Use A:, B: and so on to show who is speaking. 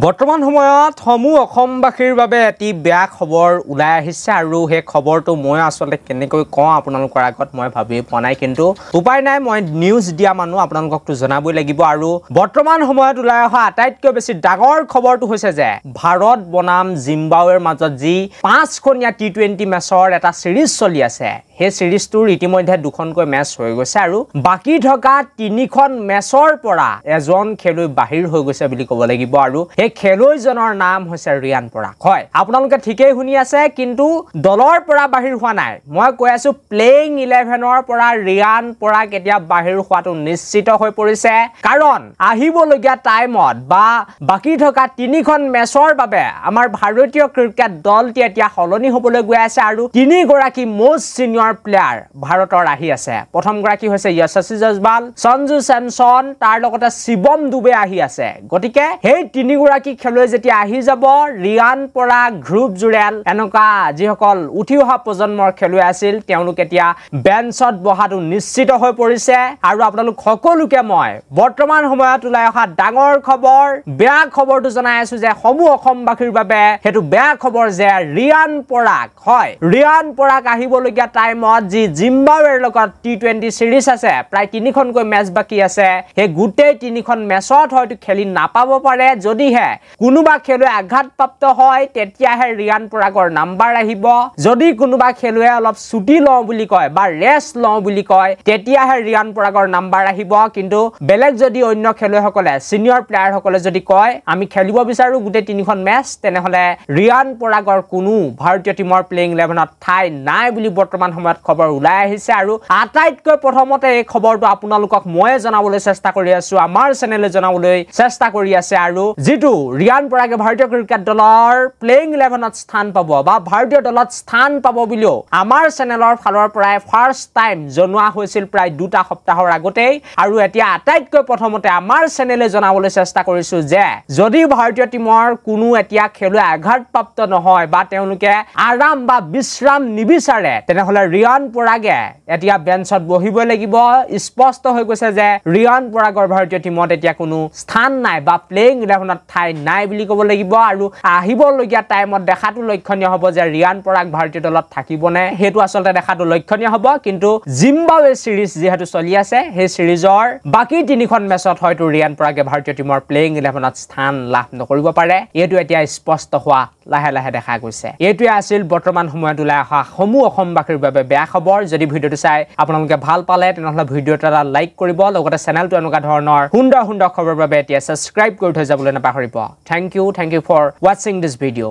A: বৰ্তমান সময়ত সমূহ অসমবাসীৰ বাবে এটি বেয়া খবৰ ওলাই আহিছে আৰু সেই খবৰটো মই আসলে কেনেকৈ কওঁ আপোনালোকৰ আগত মই ভাবি পোৱা নাই কিন্তু উপায় নাই মই নিউজ দিয়া মানুহ আপোনালোককটো জনাবই লাগিব আৰু বৰ্তমান সময়ত ওলাই অহা আটাইতকৈ বেছি ডাঙৰ খবৰটো হৈছে যে ভাৰত বনাম জিম্বাবৱেৰ মাজত যি 5খনীয়া টি20 মেচৰ এটা সিৰিজ চলি আছে সেই সিৰিজটোৰ ইতিমধ্যে দুখনকৈ মেচ হৈ গৈছে আৰু বাকি থকা 3খন মেচৰ পৰা এজন খেলুৱৈ বাহিৰ হৈ গৈছে বুলি ক'ব লাগিব আৰু এই খেলুৱৈজনৰ নাম হৈছে ৰিয়ান পৰাগ হয় আপোনালোকে ঠিকই শুনি আছে কিন্তু দলৰ পৰা বাহিৰ হোৱা নাই মই কৈ আছো প্লেইং 11ৰ পৰা ৰিয়ান পৰাগ এতিয়া বাহিৰ হোৱাটো নিশ্চিত হৈ পৰিছে কাৰণ আহিবলগীয়া টাইমত বা বাকি থকা 3খন মেচৰ বাবে আমাৰ ভাৰতীয় ক্ৰিকেট দলটি এতিয়া সলনি হ'বলৈ গৈ আছে আৰু 3 গৰাকী মোষ্ট সিনিয়ৰ প্লেয়াৰ ভাৰতৰ আহি আছে প্ৰথম গৰাকী হৈছে য়শস্বী জয়সৱাল সঞ্জু চেমছন তাৰ লগতে শিৱম দুবে আহি আছে গতিকে সেই 3 গৰাকী খেলুৱৈ যেতিয়া আহি যাব ৰিয়ান পৰাগ গ্ৰুপ জুৰেল এনেকা যিসকল উঠি অহা প্ৰজন্মৰ খেলুৱৈ আছিল তেওঁলোক এতিয়া বেঞ্চত বহাটো নিশ্চিত হৈ পৰিছে আৰু আপোনালোক সকলোকে মই বৰ্তমান সময়ত ওলাই অহা ডাঙৰ খবৰ বেয়া খবৰটো জনাই আছো যে সমূহ অসমবাসীৰ বাবে হেতু বেয়া খবৰ যে ৰিয়ান পৰাগ হয় ৰিয়ান পৰাগ আহিবলগীয়া টাইমত যি জিম্বাবৱেৰ লগত টি20 সিৰিজ আছে প্ৰায় 3খনকৈ মেচ বাকি আছে সেই গুটেই 3খন মেচত হয়তো খেলি নাপাব পাৰে যদিহে কোনোবা খেলুৱৈ আঘাতপ্ৰাপ্ত হয় তেতিয়াহে ৰিয়ান পৰাগৰ নাম্বাৰ আহিব যদি কোনোবা খেলুৱৈ অলপ ছুটি লওঁ বুলি কয় বা ৰেষ্ট লওঁ বুলি কয় তেতিয়াহে ৰিয়ান পৰাগৰ নাম্বাৰ আহিব কিন্তু বেলেগ যদি অন্য খেলুৱৈসকলে সিনিয়ৰ প্লেয়াৰসকলে যদি কয় আমি খেলিব বিচাৰো গুটেই 3খন মেচ তেনেহলে ৰিয়ান পৰাগৰ কোনো ভাৰতীয় টিমৰ প্লেইং 11ত ঠাই নাই বুলি বৰ্তমান সময়ত খবৰ ওলাই আহিছে আৰু আটাইতকৈ প্ৰথমতে এই খবৰটো আপোনালোকক মই জনাবলৈ চেষ্টা কৰি আছো আমাৰ চেনেলে জনাবলৈ চেষ্টা কৰি আছে আৰু যেটো ৰিয়ান পৰাগে ভাৰতীয় ক্ৰিকেট দলৰ প্লেইং 11ত স্থান পাব বা ভাৰতীয় দলত স্থান পাব বুলিও আমাৰ চেনেলৰ ফালৰ পৰাই ফাৰ্স্ট টাইম জনোৱা হৈছিল প্ৰায় 2টা সপ্তাহৰ আগতেই আৰু এতিয়া আটাইতকৈ প্ৰথমতে আমাৰ চেনেলে জনাবলৈ চেষ্টা কৰিছো যে যদি ভাৰতীয় টিমৰ কোনো এতিয়া খেলুৱৈ আঘাতপ্ৰাপ্ত নহয় বা তেওঁলোকে আৰাম বা বিশ্ৰাম নিবিচাৰে তেনেহলে ৰিয়ান পৰাগে এতিয়া বেঞ্চত বহিব লাগিব স্পষ্ট হৈ গৈছে যে ৰিয়ান পৰাগৰ ভাৰতীয় টিমত এতিয়া কোনো স্থান নাই বা প্লেইং 11ত ঠাই নাই বুলি ক'ব লাগিব আৰু আহিবলগীয়া টাইমত দেখাটো লক্ষণীয় হ'ব যে ৰিয়ান পৰাগ ভাৰতীয় দলত থাকিবনে হেতু আসলতে দেখাটো লক্ষণীয় হ'ব কিন্তু জিম্বাবৱে সিৰিজ যেহেতু চলি আছে সেই সিৰিজৰ বাকি 3খন মেচত হয়তো ৰিয়ান পৰাগে ভাৰতীয় টিমৰ প্লেইং 11ত স্থান লাভ নকৰিব পাৰে এটো এতিয়া স্পষ্ট হোৱা লাহে লাহে দেখা গৈছে এটোৱে আছিল বৰ্তমান সময়ত ওলাই অহা সমূহ অসমবাসীৰ বাবে বেয়া খবৰ যদি ভিডিওটো চাই আপোনালোকে ভাল পালে তেনেহলে ভিডিওটো এটা লাইক কৰিব লগতে চেনেলটো এনেকুৱা ধৰণৰ সুন্দৰ খবৰৰ বাবে এতিয়া সাবস্ক্ৰাইব কৰি থৈ যাবলৈ নাপাহৰিব thank you for watching this video